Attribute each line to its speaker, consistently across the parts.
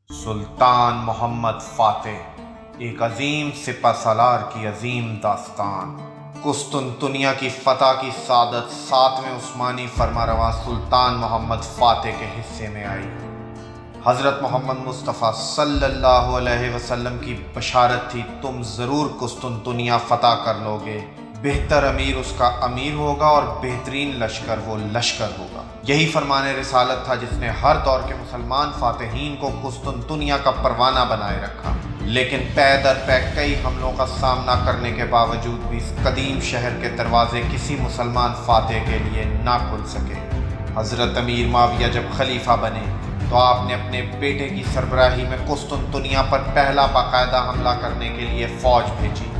Speaker 1: سلطان محمد فاتح، ایک عظیم سپہ سالار کی عظیم داستان۔ قسطنطنیہ کی فتح کی سعادت 7ویں عثمانی فرمانروا سلطان محمد فاتح کے حصے میں آئی۔ حضرت محمد مصطفیٰ صلی اللہ علیہ وسلم کی بشارت تھی، تم ضرور قسطنطنیہ فتح کر لو گے، بہتر امیر اس کا امیر ہوگا اور بہترین لشکر وہ لشکر ہوگا۔ یہی فرمان رسالت تھا جس نے ہر دور کے مسلمان فاتحین کو قسطنطنیہ کا پروانہ بنائے رکھا، لیکن پے در پے کئی حملوں کا سامنا کرنے کے باوجود بھی اس قدیم شہر کے دروازے کسی مسلمان فاتح کے لیے نہ کھل سکے۔ حضرت امیر معاویہ جب خلیفہ بنے تو آپ نے اپنے بیٹے کی سربراہی میں قسطنطنیہ پر پہلا باقاعدہ حملہ کرنے کے لیے فوج بھیجی۔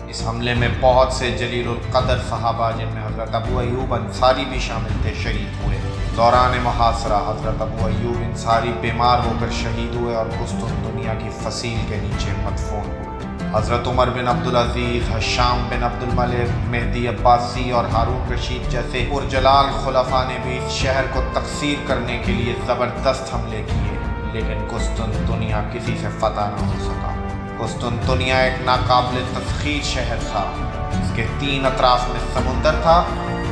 Speaker 1: اس حملے میں بہت سے جلیل القدر صحابہ، جن میں حضرت ابو ایوب انصاری بھی شامل تھے، شہید ہوئے۔ دوران محاصرہ حضرت ابو ایوب انصاری بیمار ہو کر شہید ہوئے اور قسطنطنیہ کی فصیل کے نیچے مدفون ہوئے۔ حضرت عمر بن عبدالعزیز، ہشام بن عبد الملک، مہدی عباسی اور ہارون رشید جیسے پرجلال خلفاء نے بھی اس شہر کو تقسیم کرنے کے لیے زبردست حملے کیے، لیکن قسطنطنیہ کسی سے فتح نہ ہو سکا۔ قسطنطنیہ ایک ناقابل تسخیر شہر تھا۔ اس کے 3 اطراف میں سمندر تھا،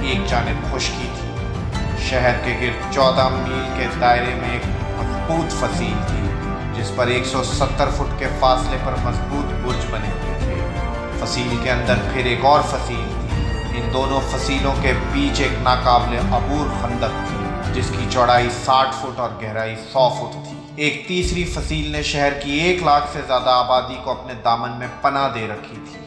Speaker 1: ایک جانب خشکی تھی۔ شہر کے گرد 14 میل کے دائرے میں ایک مضبوط فصیل تھی، جس پر 170 فٹ کے فاصلے پر مضبوط برج بنے ہوئے تھے۔ فصیل کے اندر پھر ایک اور فصیل تھی۔ ان دونوں فصیلوں کے بیچ ایک ناقابل عبور خندق تھی، جس کی چوڑائی 60 فٹ اور گہرائی 100 فٹ تھی۔ ایک تیسری فصیل نے شہر کی 1 لاکھ سے زیادہ آبادی کو اپنے دامن میں پناہ دے رکھی تھی۔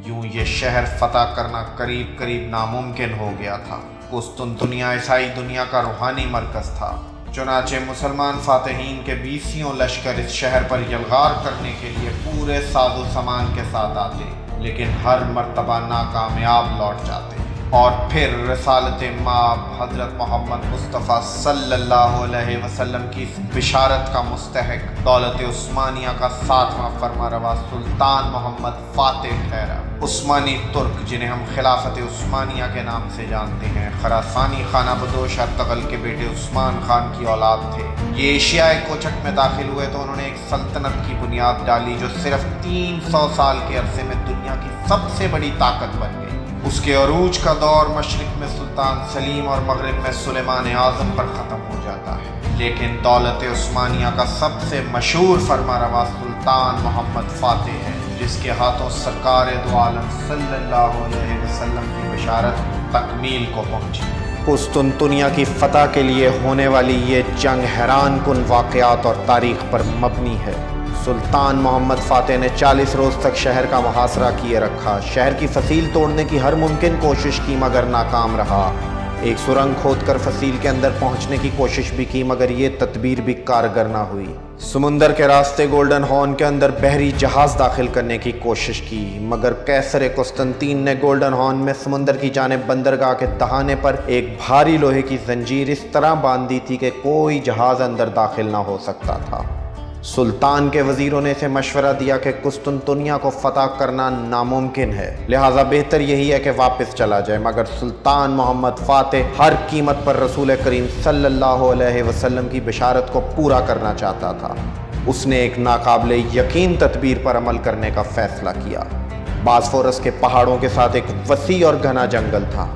Speaker 1: یوں یہ شہر فتح کرنا قریب قریب ناممکن ہو گیا تھا۔ قسطنطنیہ عیسائی دنیا کا روحانی مرکز تھا، چنانچہ مسلمان فاتحین کے 20 لشکر اس شہر پر یلغار کرنے کے لیے پورے ساز و سامان کے ساتھ آتے، لیکن ہر مرتبہ ناکامیاب لوٹ جاتے۔ اور پھر رسالت مآب حضرت محمد مصطفیٰ صلی اللہ علیہ وسلم کی اس بشارت کا مستحق دولت عثمانیہ کا 7واں فرمانروا سلطان محمد فاتح ٹھہرا۔ عثمانی ترک، جنہیں ہم خلافت عثمانیہ کے نام سے جانتے ہیں، خراسانی خانہ بدوش ارطغرل کے بیٹے عثمان خان کی اولاد تھے۔ یہ ایشیائے کوچک میں داخل ہوئے تو انہوں نے ایک سلطنت کی بنیاد ڈالی جو صرف 300 سال کے عرصے میں دنیا کی سب سے بڑی طاقت بن گئی۔ اس کے عروج کا دور مشرق میں سلطان سلیم اور مغرب میں سلیمان اعظم پر ختم ہو جاتا ہے، لیکن دولت عثمانیہ کا سب سے مشہور فرمانروا سلطان محمد فاتح ہے، جس کے ہاتھوں سرکار دو عالم صلی اللہ علیہ وسلم کی بشارت تکمیل کو پہنچی۔ قسطنطنیہ کی فتح کے لیے ہونے والی یہ جنگ حیران کن واقعات اور تاریخ پر مبنی ہے۔ سلطان محمد فاتح نے 40 روز تک شہر کا محاصرہ کیے رکھا، شہر کی فصیل توڑنے کی ہر ممکن کوشش کی مگر ناکام رہا۔ ایک سرنگ کھود کر فصیل کے اندر پہنچنے کی کوشش بھی کی مگر یہ تدبیر بھی کارگر نہ ہوئی۔ سمندر کے راستے گولڈن ہارن کے اندر بحری جہاز داخل کرنے کی کوشش کی مگر قیصر قسطنطین نے گولڈن ہارن میں سمندر کی جانب بندرگاہ کے دہانے پر ایک بھاری لوہے کی زنجیر اس طرح باندھ دی تھی کہ کوئی جہاز اندر داخل نہ ہو سکتا تھا۔ سلطان کے وزیروں نے اسے مشورہ دیا کہ قسطنطنیہ کو فتح کرنا ناممکن ہے، لہٰذا بہتر یہی ہے کہ واپس چلا جائے، مگر سلطان محمد فاتح ہر قیمت پر رسول کریم صلی اللہ علیہ وسلم کی بشارت کو پورا کرنا چاہتا تھا۔ اس نے ایک ناقابل یقین تدبیر پر عمل کرنے کا فیصلہ کیا۔ باسفورس کے پہاڑوں کے ساتھ ایک وسیع اور گھنا جنگل تھا۔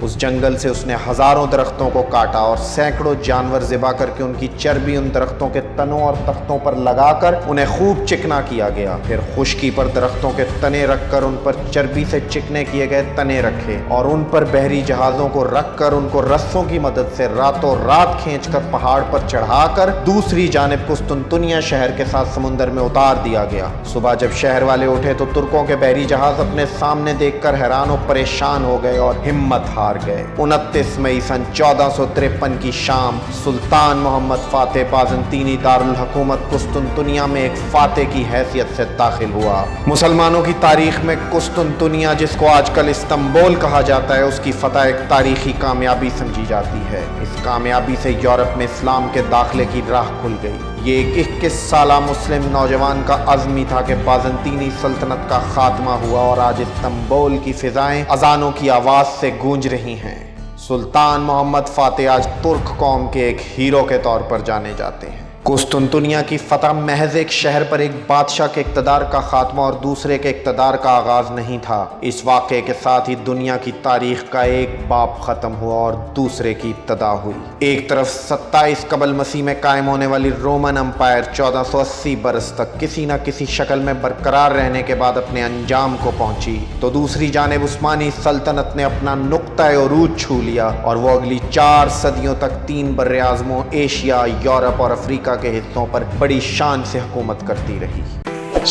Speaker 1: اس جنگل سے اس نے ہزاروں درختوں کو کاٹا اور سینکڑوں جانور ذبح کر کے ان کی چربی ان درختوں کے تنوں اور تختوں پر لگا کر انہیں خوب چکنا کیا گیا۔ پھر خشکی پر درختوں کے تنے رکھ کر ان پر چربی سے چکنے کیے گئے تنے رکھے اور ان پر بحری جہازوں کو رکھ کر ان کو رسوں کی مدد سے راتوں رات کھینچ کر پہاڑ پر چڑھا کر دوسری جانب قسطنطنیہ شہر کے ساتھ سمندر میں اتار دیا گیا۔ صبح جب شہر والے اٹھے تو ترکوں کے بحری جہاز اپنے سامنے دیکھ کر حیران و پریشان ہو گئے اور ہمت ہار گئے۔ 29 مئی سن 1453 کی شام سلطان محمد فاتح بازنطینی دارالحکومت قسطنطنیہ میں ایک فاتح کی حیثیت سے داخل ہوا۔ مسلمانوں کی تاریخ میں قسطنطنیہ، جس کو آج کل استنبول کہا جاتا ہے، اس کی فتح ایک تاریخی کامیابی سمجھی جاتی ہے۔ اس کامیابی سے یورپ میں اسلام کے داخلے کی راہ کھل گئی۔ یہ ایک 21 سالہ مسلم نوجوان کا عزم ہی تھا کہ بازنطینی سلطنت کا خاتمہ ہوا اور آج استنبول کی فضائیں اذانوں کی آواز سے گونج رہی ہیں۔ سلطان محمد فاتح آج ترک قوم کے ایک ہیرو کے طور پر جانے جاتے ہیں۔ قسطنطنیہ کی فتح محض ایک شہر پر ایک بادشاہ کے اقتدار کا خاتمہ اور دوسرے کے اقتدار کا آغاز نہیں تھا۔ اس واقعے کے ساتھ ہی دنیا کی تاریخ کا ایک باب ختم ہوا اور دوسرے کی ابتدا ہوئی۔ ایک طرف 27 قبل مسیح میں قائم ہونے والی رومن امپائر 1480 برس تک کسی نہ کسی شکل میں برقرار رہنے کے بعد اپنے انجام کو پہنچی، تو دوسری جانب عثمانی سلطنت نے اپنا نقطۂ عروج چھو لیا اور وہ اگلی 4 صدیوں تک 3 براعظموں ایشیا، یورپ اور افریقہ کے حصوں پر بڑی شان سے حکومت کرتی رہی۔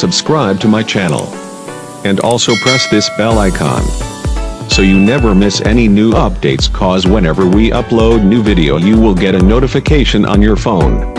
Speaker 2: Subscribe to my channel and also press this bell icon so you never miss any new updates, cause whenever we upload new video you will get a notification on your phone.